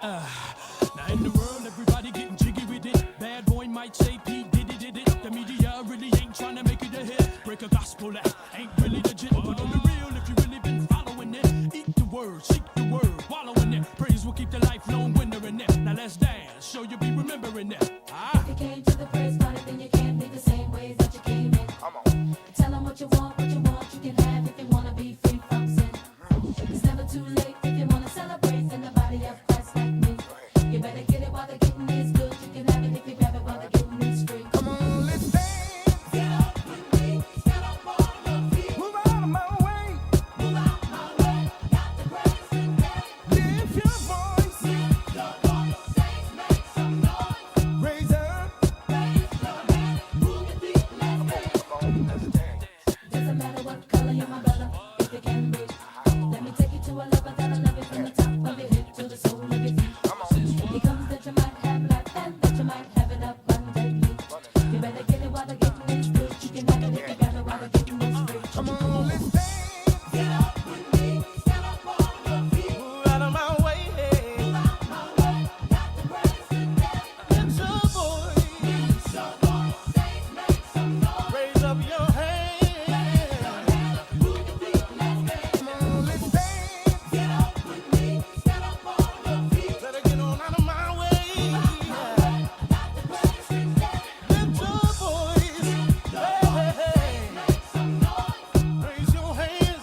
Now in the world, everybody getting jiggy with it. Bad boy might say P. did it. The media really ain't trying to make it a hit. Break a gospel that ain't really legit. But on the real, if you really been following it, eat the word, seek the word, wallow in it. Praise will keep the lifelong winner in it. Now let's dance, show you be remembering it. If you came to the praise party, then you can't leave the same ways that you came in. Come on. Tell them what you want, you can have if you wanna be free from sin. It's never too late if you wanna celebrate in the body of Christ like me. You better get it while the getting is good. You can have it if you grab it while the getting is free. Come on, let's dance. Get up with me, stand up on your feet. Move out of my way. Move out my way, got the praise today. Lift your voice. Lift your voice, saints, make some noise. Raise up. Raise your hand, move your feet, let's dance. Come on, let's dance. Doesn't matter what color you're, my brother, if you can reach. Let me take you to a level that'll love you from the top of your head to the sole of your feet. Come on. It comes that you might have life and that you might have it abundantly. You better get it while the getting is good. You can have it if you got it while the getting is free. Come on, let's dance. Get up with me, stand up on your feet. Move out of my way. Move out my way, got the praise today. Lift your voice. Lift your voice, saints, make some noise. Raise up your hand. Move your feet, let's dance. Come on, let's dance. Get up with me, stand up on your feet. Better get on out of my way. Got the praise today. Lift your voice. Hey, Make some noise. raise your hands.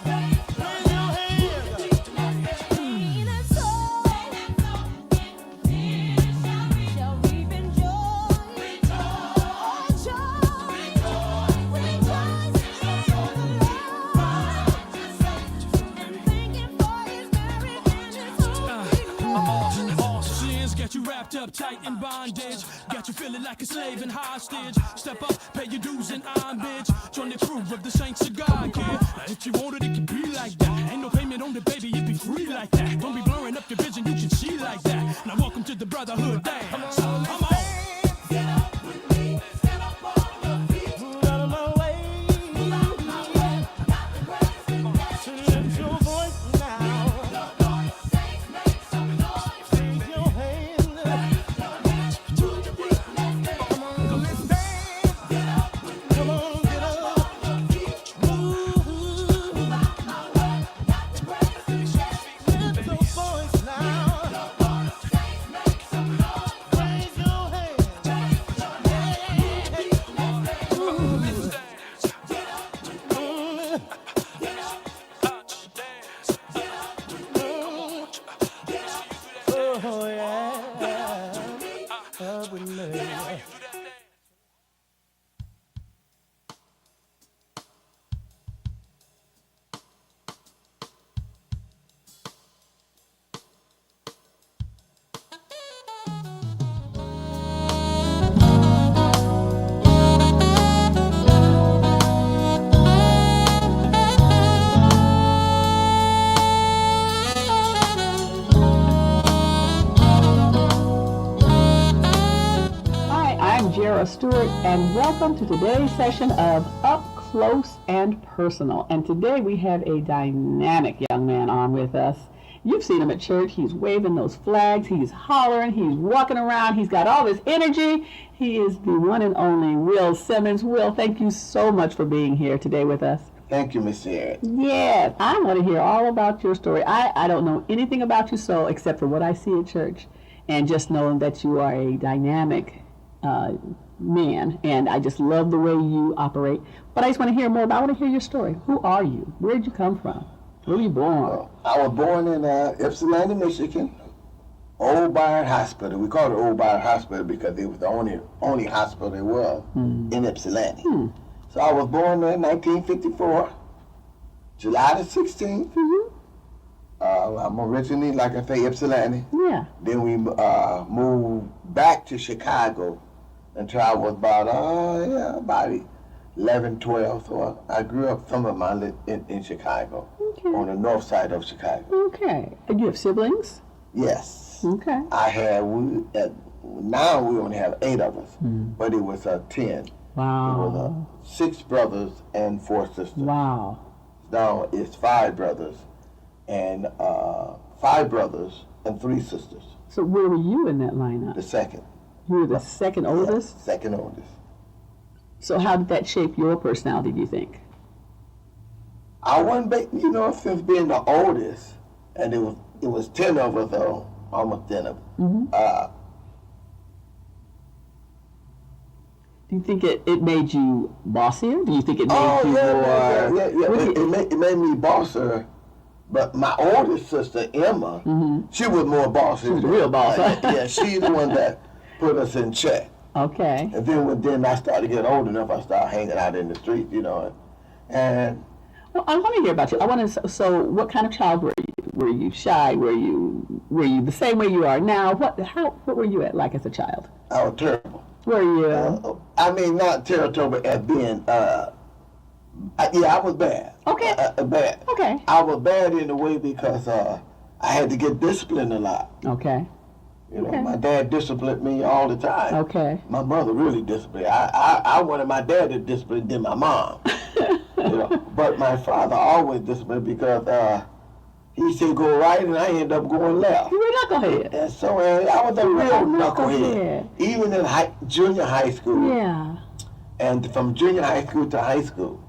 Raise your hands. Sins got you wrapped up tight in bondage. Got you feeling like a slave and hostage. Step up, pay your dues and homage. Join the crew of the saints of God, yeah. Now, if you want it, it can be like that. Ain't no payment on the baby, it be free like that. Don't be blurring up your vision, you can see like that. Now welcome to the brotherhood dance. Come on. Get up with me, stand up on your feet. Move out of my way. Move out my way, got the praise today. Lift your voice now. Your voice, saints, make some noise. Raise your hands. Move your feet, let's dance. Come on, let's dance. Get up with me, Come on, get up. on your feet. Move. Move out my way, got the praise today. Lift your voice now. Your voice, saints, make some noise. Raise your hands. Oh, yeah. Up with me. Hi, I'm Jera Stewart, and welcome to today's session of Up Close and Personal. And today we have a dynamic young man on with us. You've seen him at church. He's waving those flags. He's hollering. He's walking around. He's got all this energy. He is the one and only Will Simmons. Will, thank you so much for being here today with us. Thank you, Miss Erin. Yes, I want to hear all about your story. I don't know anything about you, so except for what I see at church, and just knowing that you are a dynamic man, and I just love the way you operate. But I just want to hear more about. I want to hear your story. Who are you? Where did you come from? Where were you born? I was born in Ypsilanti, Michigan, Old Byron Hospital. We called it Old Byron Hospital because it was the only hospital there was in Ypsilanti. So I was born in 1954, July the 16th. I'm originally, like I say, Ypsilanti. Yeah. Then we moved back to Chicago until I was about 11, 12. So I grew up some of my in Chicago, Okay. on the north side of Chicago. Okay. And you have siblings? Yes. Okay. I had, now we only have 8 of us, but it was 10. It Wow. was 6 brothers and 4 sisters. Wow. Now it's 5 brothers, and 5 brothers and 3 sisters. So where were you in that lineup? The second. You were the second oldest? Yeah, second oldest. So how did that shape your personality, do you think? I wasn't, you know, since being the oldest, and it was 10 of us, though, almost 10 of us. Do you think it made you bossier? Do you think it made Oh, you yeah, more... yeah. What do you- It made me bosser. But my oldest sister, Emma, she was more bossy. She was the real boss, huh? Yeah, she's the one that put us in check. Okay. And then I started getting old enough, I started hanging out in the street, you know. And Well, I want to hear about you. I want to. So, what kind of child were you? Were you shy? Were you the same way you are now? What were you at like as a child? I was terrible. Were you? I mean, not terrible as being, I was bad. Okay. Bad. Okay. I was bad in a way because I had to get disciplined a lot. Okay. You know, Okay. my dad disciplined me all the time. Okay. My mother really disciplined. I wanted my dad to discipline than my mom. You know, but my father always disciplined because he said go right and I ended up going left. You were a knucklehead. And so I was a real knucklehead. knucklehead. Even in junior high school. Yeah. And from junior high school to high school,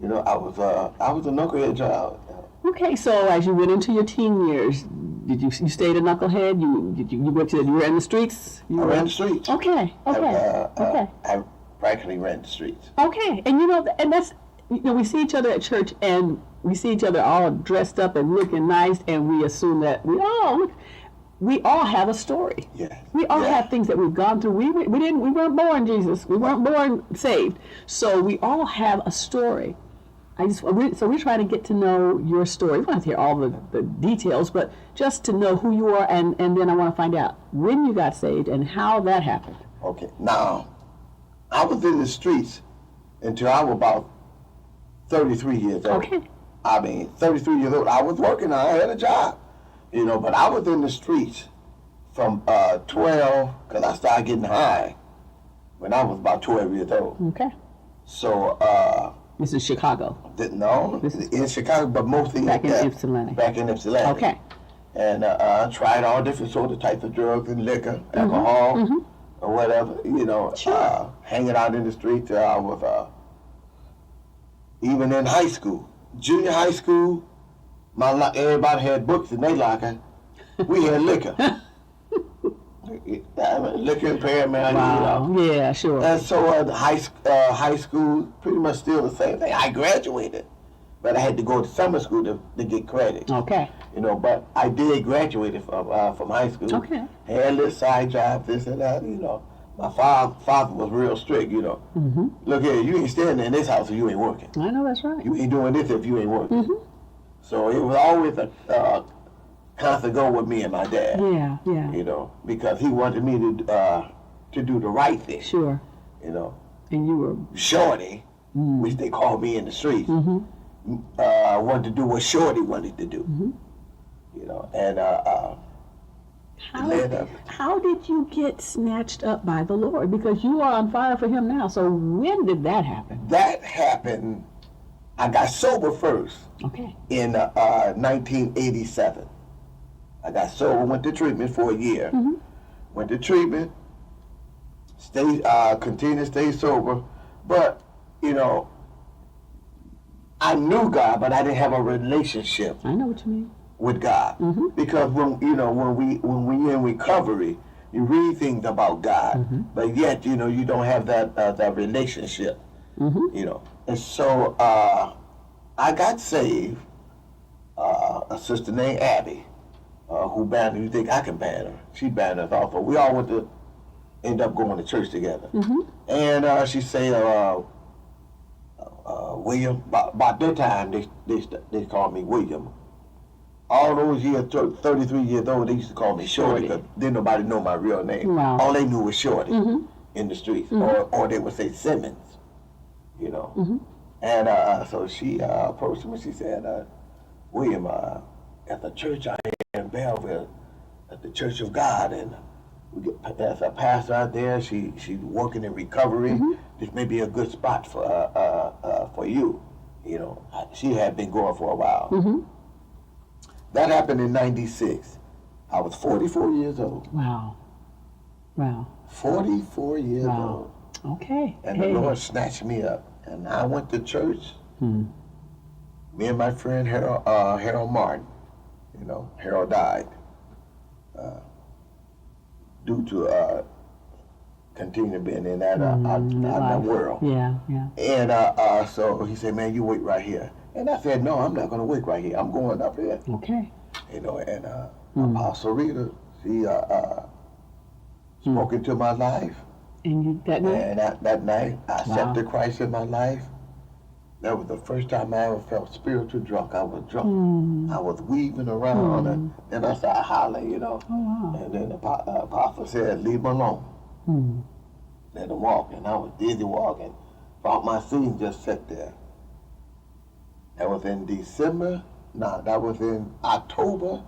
you know, I was a knucklehead child. Okay. So, as you went into your teen years, did you stayed a knucklehead? You were in the streets? I ran the streets. Okay. Okay. Okay. I practically ran the streets. Okay, and and that's, we see each other at church and we see each other all dressed up and looking nice, and we assume that we all have a story. Yes. We all have things that we've gone through. We weren't born Jesus. We weren't born saved. So we all have a story. So we're trying to get to know your story. We don't have to hear all the details, but just to know who you are, and then I want to find out when you got saved and how that happened. Okay. Now, I was in the streets until I was about 33 years old. Okay. I mean, 33 years old. I was working. I had a job, you know, but I was in the streets from 12, because I started getting high when I was about 12 years old. Okay. So, This is Chicago. no, in Chicago, but mostly Back in Ypsilanti. Back in Ypsilanti. Okay. And I tried all different sort of types of drugs and liquor, alcohol, or whatever, you know, hanging out in the streets. I was, even in high school, junior high school, everybody had books in their locker. We had liquor. Liquor and paraphernalia, Wow. you know. Yeah, sure. And so high school, pretty much still the same thing. I graduated, but I had to go to summer school to get credit. Okay. You know, but I did graduate from high school. Okay. Had little side jobs, this and that, you know. My father was real strict, you know. Mm-hmm. Look here, you ain't standing in this house if you ain't working. I know that's right. You ain't doing this if you ain't working. Mm-hmm. So it was always a constant go with me and my dad. Yeah, yeah. You know, because he wanted me to do the right thing. Sure. You know, And you were. Shorty, which they called me in the streets, wanted to do what Shorty wanted to do. You know, and How did you get snatched up by the Lord? Because you are on fire for Him now. So when did that happen? that happened. I got sober first Okay. in 1987. I got sober, went to treatment for a year. Went to treatment, continued to stay sober, but you know, I knew God, but I didn't have a relationship I know what you mean. with God. Because when we in recovery, you read things about God, but yet you know you don't have that relationship. You know, and so I got saved. A sister named Abby, who banned. You think I can ban her? She banned us also. We all went to end up going to church together. And she said, William. About that time, they called me William. All those years, 33 years old, they used to call me Shorty, because didn't nobody know my real name. Wow. All they knew was Shorty in the streets, or they would say Simmons, you know. And so she approached me. She said, William, at the church I am in Belleville, at the Church of God, and as a pastor out there, she's working in recovery. This may be a good spot for you. You know, she had been going for a while. That happened in '96. I was 44 years old. Wow. Wow. 44 years Wow. old. Okay. And Hey. the Lord snatched me up. And I went to church. Me and my friend Harold Martin. You know, Harold died due to continue being in that, that world. Yeah, yeah. And so he said, man, you wait right here. And I said, no, I'm not going to wait right here. I'm going up here. Okay. You know, and Apostle Rita, she spoke into my life. And you that night? And that night, I Wow. accepted Christ in my life. That was the first time I ever felt spiritual drunk. I was drunk. I was weaving around, and then I started hollering, you know. Oh, wow. And then the apostle said, leave him alone. Let him walk. And I was dizzy walking. Thought my seat just sat there. That was in that was in October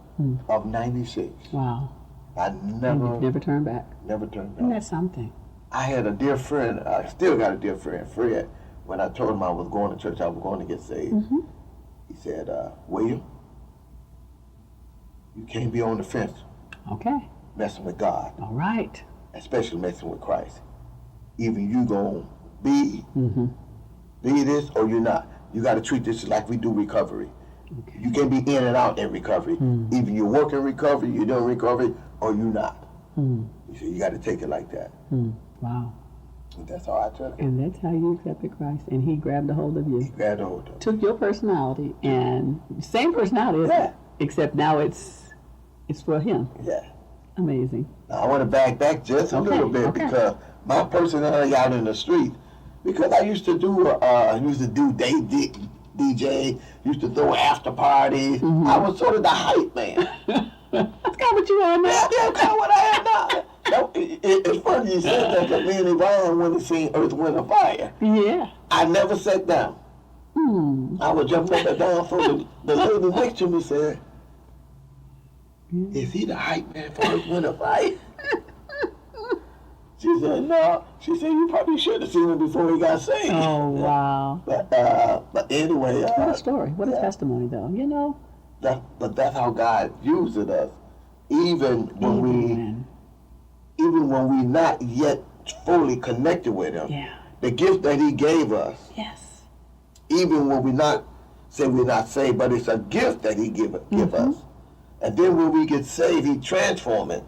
of 96. Wow. I And never you've never turned back. turned Isn't back. that something? I had a dear friend, I still got a dear friend, Fred. When I told him I was going to church, I was going to get saved, he said, William, you can't be on the fence Okay. messing with God, All right. especially messing with Christ. Either you going to be this or you're not. You got to treat this like we do recovery. Okay. You can be in and out in recovery. Either you work in recovery, you're doing recovery, or you're not. He said, you got to take it like that. Wow. And that's how I took it. And that's how you accepted Christ. And he grabbed a hold of you. Grabbed a hold of it. Took your personality and same personality, isn't Yeah. it? Except now it's for him. Yeah. Amazing. Now, I want to back just a Okay, little bit okay. because my personality out in the street, because I used to do day DJ, used to throw after parties. I was sort of the hype man. That's kind of what you are now. Yeah, kind of what I am now. It's funny you said that because me and Yvonne went to see Earth, Wind, and Fire. Yeah. I never sat down. I was jumping up and down for the lady next to me said, is he the hype man for Earth, Wind, and Fire? She said, no. She said, you probably should have seen him before he got saved. Oh, wow. But anyway, What a story. What a testimony, though. You know? but that's how God uses us, even when we not yet fully connected with Him. Yeah. The gift that He gave us, Yes. even when we're not saved, but it's a gift that He give us. And then when we get saved, He transforms it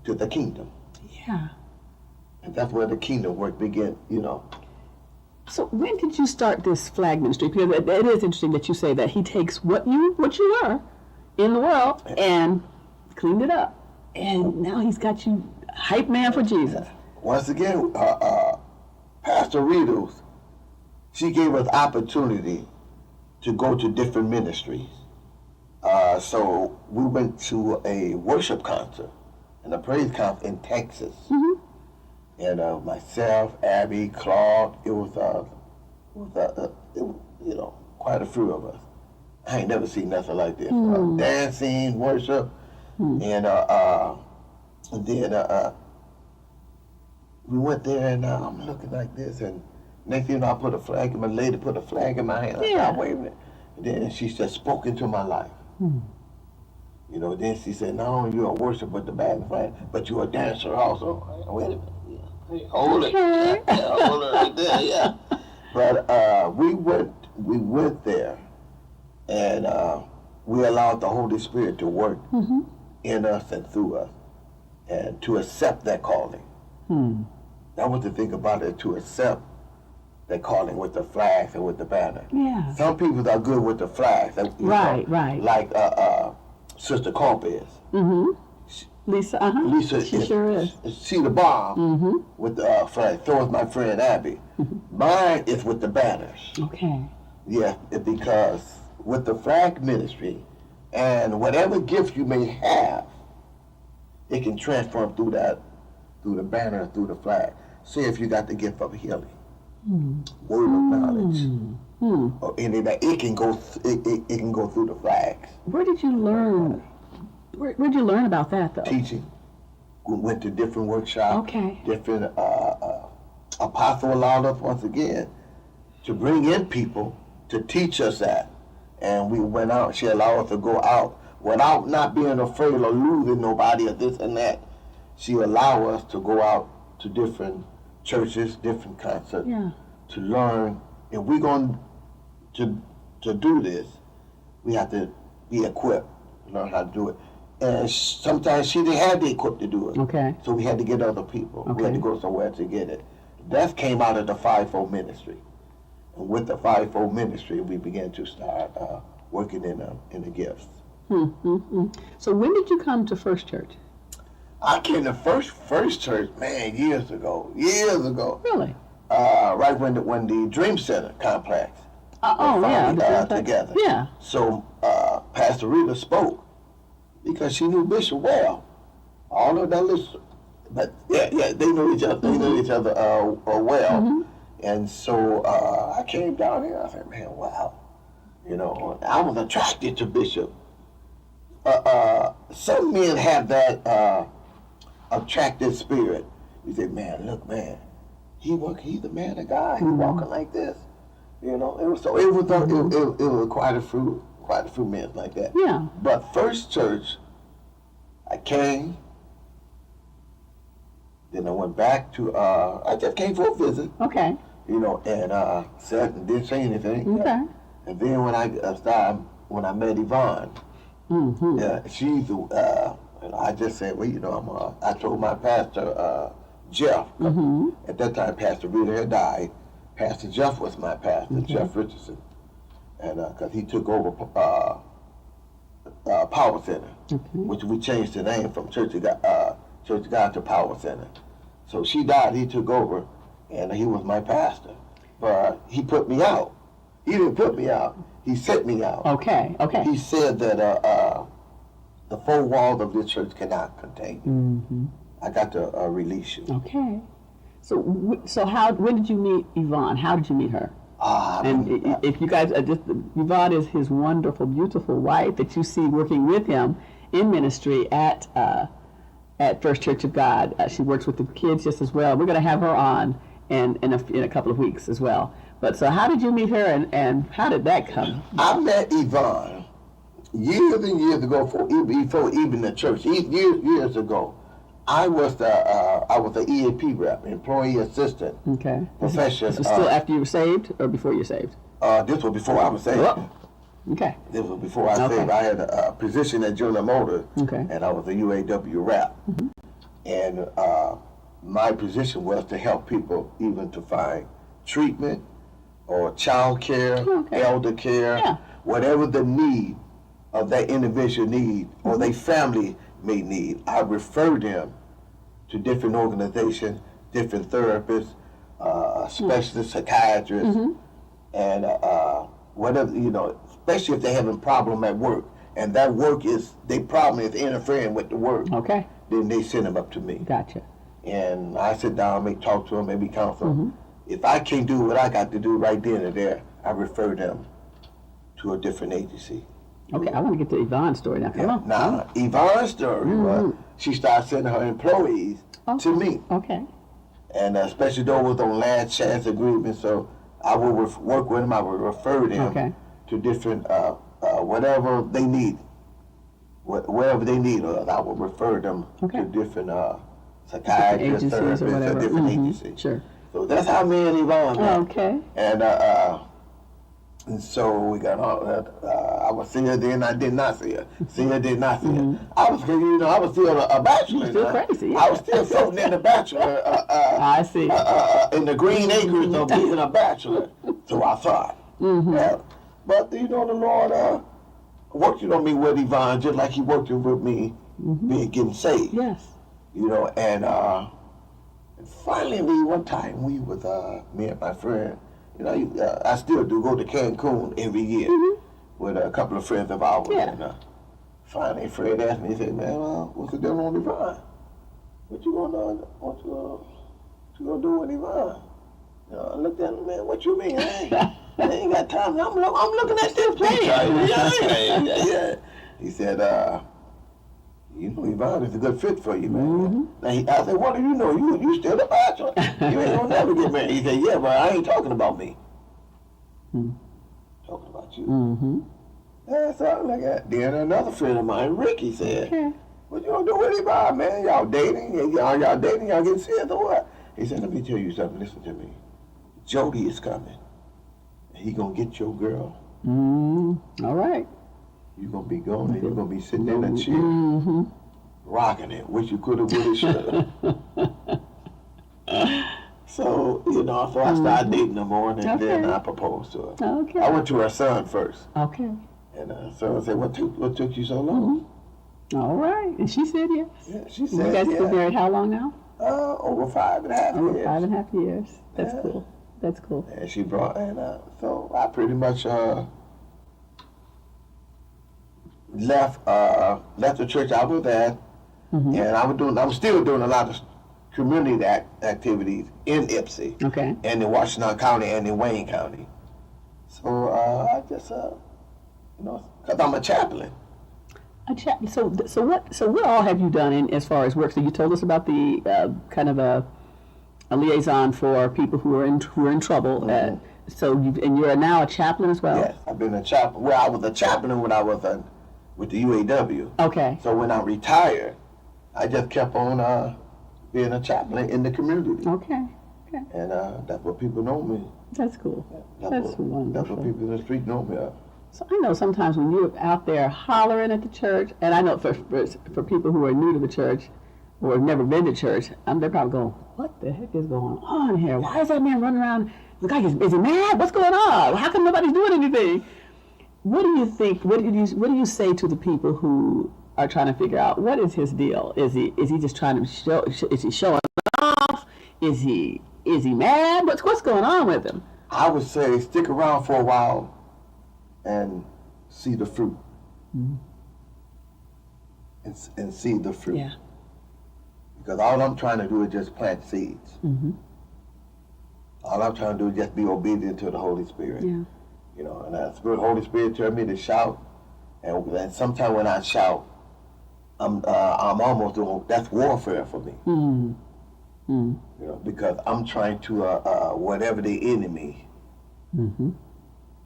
to the kingdom. Yeah. And that's where the kingdom work begin, you know. So when did you start this flag ministry? Because it is interesting that you say that he takes what you were in the world and cleaned it up. And now he's got you hype man for Jesus. Once again, Pastor Riddles, she gave us opportunity to go to different ministries. So we went to a worship concert and a praise concert in Texas. And myself, Abby, Claude, it was quite a few of us. I ain't never seen nothing like this. Dancing, worship, and then we went there and I'm looking like this, and next thing you know, I put a flag, my lady put a flag in my hand. I started waving it. And then she just spoke into my life. You know, then she said, not only you a worshiper but the band flag, but you a dancer also. Wait a minute. Hey, hold it. Hold it right there, yeah. But we went there, and we allowed the Holy Spirit to work in us and through us, and to accept that calling. That was the thing about it, to accept that calling with the flags and with the banner. Yeah. Some people are good with the flags. Right. Like Sister Culp is. Lisa, Lisa she sure is. She the bomb with the flag. So is my friend Abby. Mine is with the banners. Okay. Yeah, because with the flag ministry and whatever gift you may have, it can transform through the banner, through the flag. Say if you got the gift of healing, word of knowledge, or any of that, it can go through the flags. Where did you learn? Where did you learn about that, though? Teaching. We went to different workshops. Okay. Different apostle allowed us once again to bring in people to teach us that, and we went out. She allowed us to go out without not being afraid of losing nobody or this and that, she allow us to go out to different churches, different concerts, Yeah. to learn. If we're going to do this, we have to be equipped, learn how to do it. And sometimes she didn't have the equip to do it. Okay. So we had to get other people. We had Okay. to go somewhere to get it. That came out of the fivefold ministry. And with the fivefold ministry, we began to start working in the gifts. So when did you come to First Church? I came to first church, man, years ago. Really? Right when the Dream Center complex Oh, yeah. finally, together. Yeah. So Pastor Rita spoke because she knew Bishop well. All of that list, but yeah, they knew each other. They knew each other well. And so I came down here. I said, man, wow. You know, I was attracted to Bishop. Some men have that attractive spirit. You say, man, look, man, he's the man of God. He's walking like this. You know, it was quite a few men like that. Yeah. But First Church, I came. Then I went back to. I just came for a visit. Okay. You know, and didn't say anything. Okay. And then when I met Yvonne, she's and I just said, well, you know, I told my pastor Jeff. At that time, Pastor Rita had died. Pastor Jeff was my pastor, Jeff Richardson, and because he took over Power Center, which we changed the name from Church of God to Power Center. So she died, he took over, and he was my pastor. But he put me out. He didn't put me out. He set me out. Okay. Okay. He said that the four walls of this church cannot contain you. I got to release you. Okay. So when did you meet Yvonne? How did you meet her? And if you guys Yvonne is his wonderful, beautiful wife that you see working with him in ministry at First Church of God. She works with the kids just as well. We're going to have her on in a couple of weeks as well. But so how did you meet her and how did that come? I met Yvonne years and years ago before even the church. Years ago, I was the EAP rep, employee assistant. Okay. Profession. This was still after you were saved or before you were saved? This was before I was saved. Oh. Okay. This was before I saved. I had a position at General Motors, and I was a UAW rep. And my position was to help people even to find treatment or child care, elder care, whatever the need of that individual need or their family may need. I refer them to different organizations, different therapists, specialist psychiatrists, and whatever, you know, especially if they're having problem at work, and that work is, their problem is interfering with the work. Okay. Then they send them up to me. Gotcha. And I sit down, maybe talk to them, maybe counsel them. If I can't do what I got to do right then and there, I refer them to a different agency. Okay, I want to get to Yvonne's story now. Come on. Now, Yvonne's story was she started sending her employees to me. Okay. And especially those on last chance agreements, so I would work with them, I would refer them to different, whatever they need. Wherever they need us, I would refer them to different psychiatrists, agencies or therapists, whatever. different agencies. Sure. So that's how me and Yvonne met. Okay. And so we got all that. I was see her then, I did not see her. See her, did not see her. I was, you know, I was still a bachelor. Still crazy. I was still floating in the bachelor. I see. In the green acres of being a bachelor. So I thought. Yeah. But you know, the Lord worked on me with Yvonne just like He worked with me getting saved. Yes. You know, and finally, one time we was me and my friend. You know, I still do go to Cancun every year with a couple of friends of ours. Yeah. And finally, Fred asked me, he said, man, what's the devil on Yvonne? What you gonna do with Yvonne? You know, I looked at him, man, what you mean? I ain't got time. I'm looking at this picture. Yeah. He said, you know, Yvonne is a good fit for you, man. Now I said, what do you know? You still a bachelor. You ain't gonna never get married. He said, yeah, but I ain't talking about me. Talking about you. So I was like that. Then another friend of mine, Ricky, said, Okay. "What you gonna do with him, Bob, man? Y'all dating? Y'all dating? Y'all getting serious or what?" He said, "Let me tell you something. Listen to me. Jody is coming. He gonna get your girl. All right. You gonna be going and you gonna be sitting in a chair, Mm-hmm. rocking it. Wish you coulda, woulda, shoulda." So so I started dating her more, and then Okay. I proposed to her. Okay. I went to her son first, Okay. and her son said, "What took you so long?" All right. And she said yes. Yeah, she You said, guys been "Yeah, married how long now? over 5.5 Over years." 5.5 years. That's Yeah. cool. That's cool. And she brought, and so I pretty much left the church I was at, and I was still doing a lot of community activities in Ypsi, Okay. and in Washington County and in Wayne County. So I just because I'm a chaplain. So what all have you done in as far as work? So you told us about the kind of a liaison for people who are in trouble. And you're now a chaplain as well. Yes, I've been a chaplain. Well, I was a chaplain when I was with the UAW. Okay. So when I retired, I just kept on being a chaplain in the community. Okay. Okay. And that's what people know me. That's cool. That's That's what wonderful. people in the street know me of. So I know sometimes when you're out there hollering at the church, and I know for people who are new to the church or have never been to church, they're probably going, "What the heck is going on here? Why is that man running around? The guy is he mad? What's going on? How come nobody's doing anything?" What do you think? What do you say to the people who are trying to figure out what is his deal? Is he just trying to show? Is he showing off? Is he mad? What's going on with him? I would say stick around for a while and see the fruit. And see the fruit. Yeah. Because all I'm trying to do is just plant seeds. All I'm trying to do is just be obedient to the Holy Spirit. Yeah. And the Holy Spirit tell me to shout, and sometimes when I shout, I'm almost doing, that's warfare for me. Because I'm trying to whatever the enemy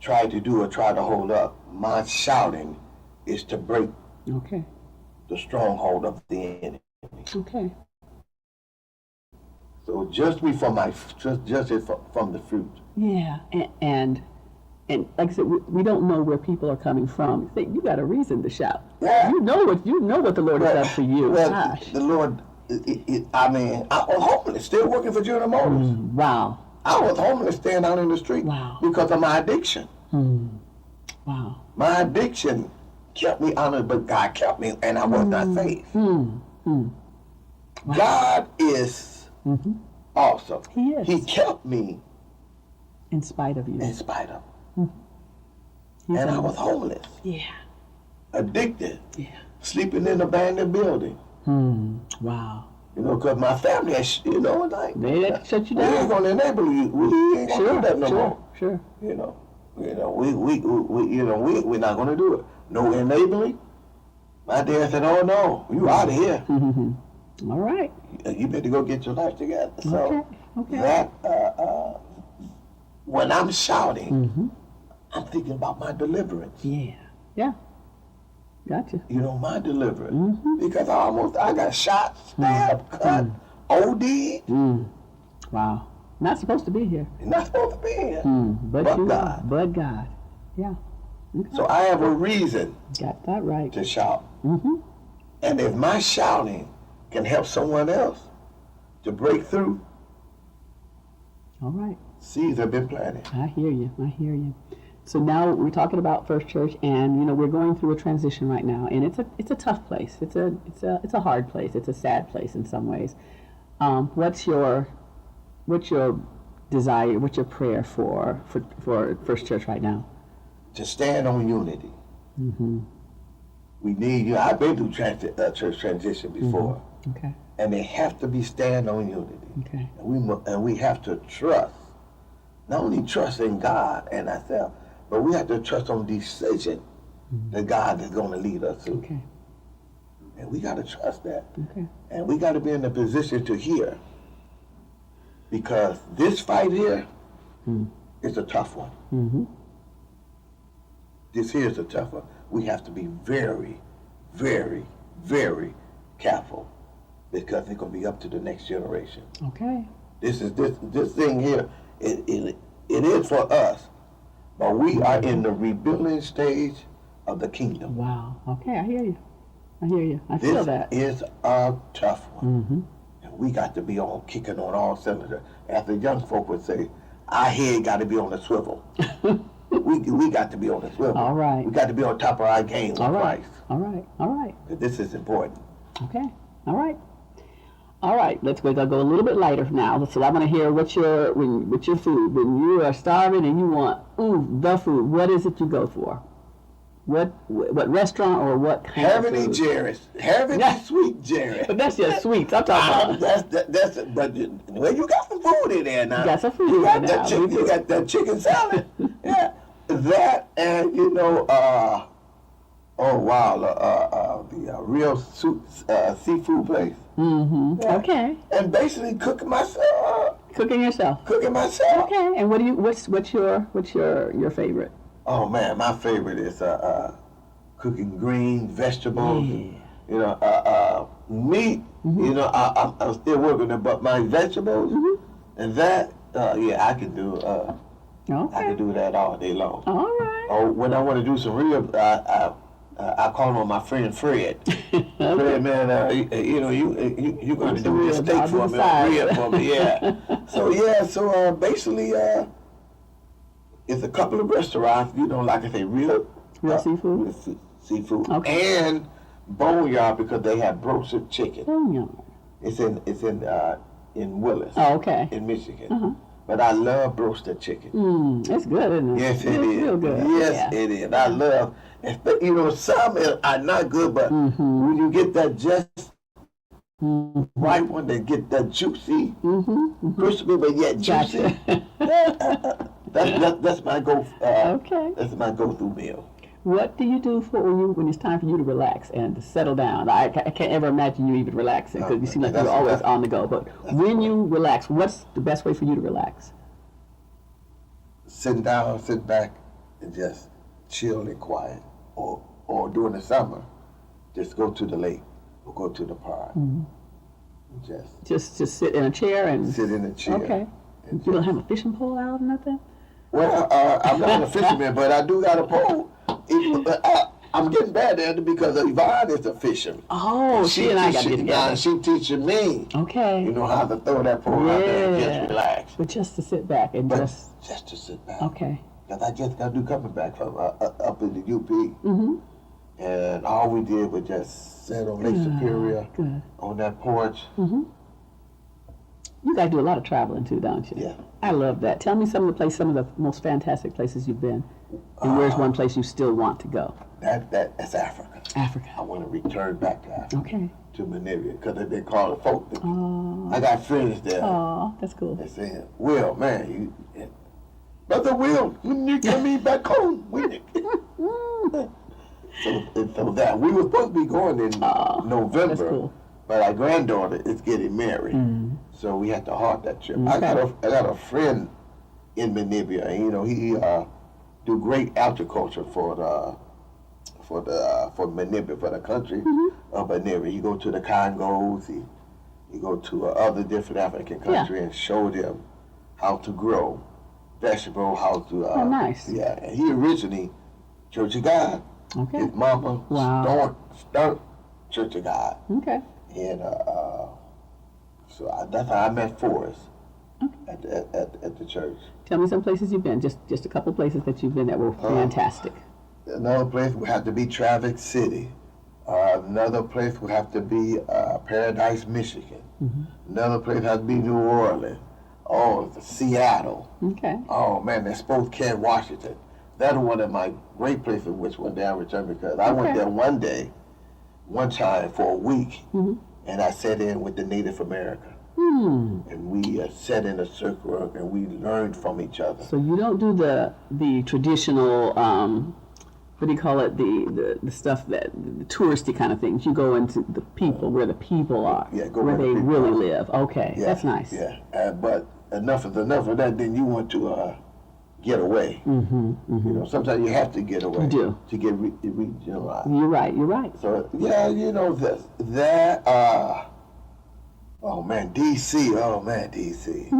try to do or try to hold up, my shouting is to break Okay. the stronghold of the enemy. Okay. So judge me from judge it from the fruit. Yeah, and like I said, we don't know where people are coming from. You got a reason to shout. Yeah. You know what the Lord has done for you. Well, Gosh. the Lord, I was homeless, still working for General Motors. Wow. I was homeless, staying out in the street Wow. because of my addiction. Wow. My addiction kept me honest, but God kept me, and I was not saved. God is awesome. He is. He kept me In spite of you. in spite of. He's And I a- was homeless, Yeah. addicted, Yeah. sleeping in an abandoned building. Wow. Because my family, like They had to shut you we ain't down. gonna enable you. We ain't gonna do that no more. Sure. We're not gonna do it. No enabling. My dad said, "Oh no, you out of here. All right. You better go get your life together." So Okay. Okay. that when I'm shouting, I'm thinking about my deliverance. Yeah. Yeah. Gotcha. My deliverance, because I got shot, stabbed, cut, OD. Wow. Not supposed to be here. Not supposed to be here. But But you God. are. But God. Yeah. So I have a reason Got that right. to shout. And if my shouting can help someone else to break through, All right. seeds have been planted. I hear you. I hear you. So now we're talking about First Church, and we're going through a transition right now, and it's a tough place. It's a hard place. It's a sad place in some ways. What's your desire? What's your prayer for First Church right now? To stand on unity. We need you. I've been through church transition before, Okay. and they have to be stand on unity. Okay. And we have to trust, not only trust in God and ourselves, but we have to trust on decision that God is going to lead us to. Okay. And we got to trust that. Okay. And we got to be in a position to hear. Because this fight here is a tough one. This here is a tough one. we have to be very, very, very careful because it's going to be up to the next generation. Okay. This thing here. It is for us, but we are in the rebuilding stage of the kingdom. Wow. Okay, I hear you. I hear you. I feel that. This is a tough one. Mm-hmm. And we got to be on kicking on all cylinders. As the young folk would say, our head got to be on the swivel. we got to be on the swivel. All right. We got to be on top of our game with All right. Christ. All right. All right. This is important. Okay. All right. All right. We're gonna go a little bit lighter now. So I want to hear what's your food when you are starving and you want the food. What is it you go for? What restaurant or what kind of Heavenly food? Jerry's. Heavenly Sweet Jerry. But that's just sweets. I'm talking about. Well, you got some food in there now. You got some food You got in that there. chicken. You got that chicken salad. Yeah, that and the real seafood place. Mm-hmm. Yeah. Okay. And basically cooking myself. Cooking yourself. Okay. And what do you? What's your favorite? Oh man, my favorite is cooking green vegetables. Yeah. Meat. Mm-hmm. I'm still working it, but my vegetables and that. I can do. I Okay. can do that all day long. All right. Or when I want to do some ribs, I call on my friend Fred. Fred, man, you going to do this ribs, steak I'll do for the me, or sides. rib for me, yeah. So basically, it's a couple of restaurants, like I say, real seafood? seafood, Okay. and Boneyard because they have roasted chicken. Boneyard. It's in Willis, Oh, okay. in Michigan. But I love roasted chicken. It's good, isn't it? Yes, it It's is. real good. Yes, Yeah. it is. I love, some are not good, but when you get that just right one, that get that juicy, crispy, but yet juicy. Gotcha. That's my Okay. That's my go-to meal. What do you do for when it's time for you to relax and to settle down? I can't ever imagine you even relaxing because you seem like you're always on the go. But when you relax, what's the best way for you to relax? Sit down, sit back, and just chill and quiet. Or during the summer, just go to the lake or go to the park. Just Just sit in a chair and sit in a chair. Okay. You don't have a fishing pole out or nothing? Well, I'm not a fisherman, but I do got a pole. I'm getting bad at it because Yvonne is a fisherman. Oh, she and I got to get together. She teaching me, Okay. how to throw that pole out there and just relax. But just to sit back and But just just to sit back. okay. Because I just got to coming back from up in the UP. And all we did was just sit on Lake Superior Good. on that porch. You guys do a lot of traveling too, don't you? Yeah. I love that. Tell me some of the most fantastic places you've been, and where's one place you still want to go? That's Africa. Africa. I want to return back to Africa, Okay. to Namibia, because they've been calling folk. Oh. I got friends there. Oh, that's cool. They saying, Will, man, Brother Will, when you get me back home, so that we were supposed to be going in November, that's cool. but our granddaughter is getting married, so we had to halt that trip. I got a friend in Namibia, and he do great agriculture for Namibia, for the country of Namibia. You go to the Congos, you go to other different African countries and show them how to grow vegetable, how to. Oh, nice. Yeah, and he originally Church of God. Okay. His mama started Church of God, Okay. and that's how I met Forrest at the church. Tell me some places you've been. Just a couple places that you've been that were fantastic. Another place would have to be Traverse City. Another place would have to be Paradise, Michigan. Another place has to be New Orleans. Oh, Seattle. Okay. Oh man, that's Spokane, Washington. That's one of my great places which one day I returned because I went there one time for a week, and I sat in with the Native American. And we sat in a circle and we learned from each other. So you don't do the traditional, what do you call it, the stuff that, the touristy kind of things. You go into the people, where the people are, Yeah, go where where the they people really are. live. Okay, Yeah, that's nice. Yeah, but enough of that. Then you want to get away. You know, sometimes you have to get away. You do. To get regionalized. You're right. You're right. So yeah, you know oh man, DC. Oh man, DC.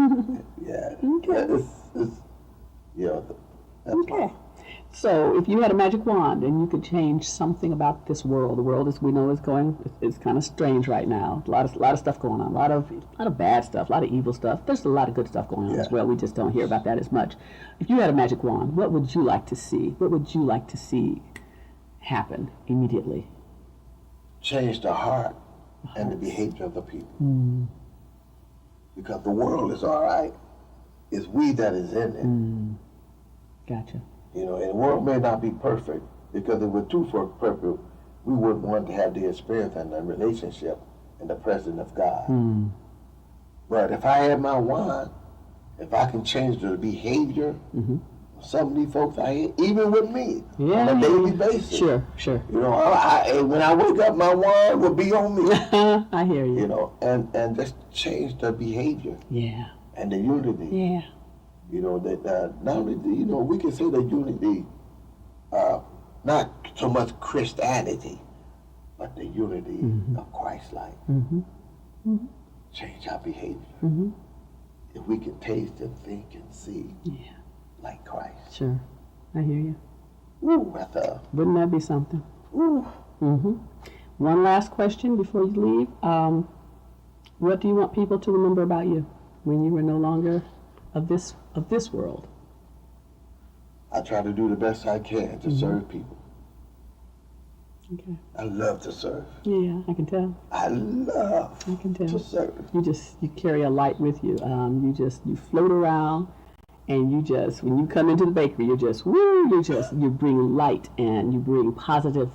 Yeah. Okay. It's you know. That's Okay. So, if you had a magic wand and you could change something about this world, the world as we know is going, it's kind of strange right now. A lot of stuff going on, a lot of bad stuff, a lot of evil stuff. There's a lot of good stuff going on as well. We just don't hear about that as much. If you had a magic wand, what would you like to see? What would you like to see happen immediately? Change the heart and the behavior of the people. Because the world is all right. It's we that is in it. Gotcha. You know, and the world may not be perfect, because if we're too perfect, we wouldn't want to have the experience and the relationship and the presence of God. But if I had my wand, if I can change the behavior of some of these folks I hate, even with me, on a daily basis. Sure. You know, when I wake up, my wand will be on me. I hear you. You know, and just change the behavior Yeah. and the unity. Yeah. You know, that not only, you know, we can say that unity, not so much Christianity, but the unity of Christ-like. Change our behavior. If we can taste and think and see like Christ. Sure. I hear you. Ooh, Wouldn't that be something? ooh. One last question before you leave. What do you want people to remember about you when you were no longer of this world? I try to do the best I can to serve people. Okay. I love to serve. Yeah, I can tell. I love I can tell. to serve. You carry a light with you. You float around, and when you come into the bakery, you bring light and you bring positive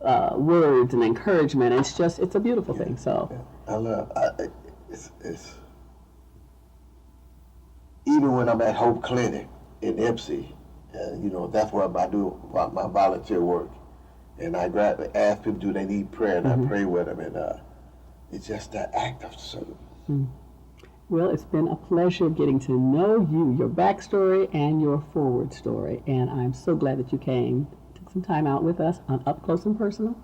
words and encouragement. It's a beautiful thing. So I love. It's even when I'm at Hope Clinic in Ipsy, you know, that's where I do my volunteer work. And I ask people, do they need prayer? And I pray with them. And it's just that act of service. Well, it's been a pleasure getting to know you, your backstory, and your forward story. And I'm so glad that you came, took some time out with us on Up Close and Personal.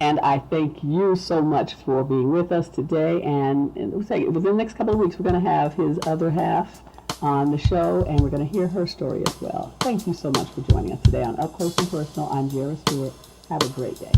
And I thank you so much for being with us today. And within the next couple of weeks, we're going to have his other half on the show, and we're going to hear her story as well. Thank you so much for joining us today on Up Close and Personal. I'm Jara Stewart. Have a great day.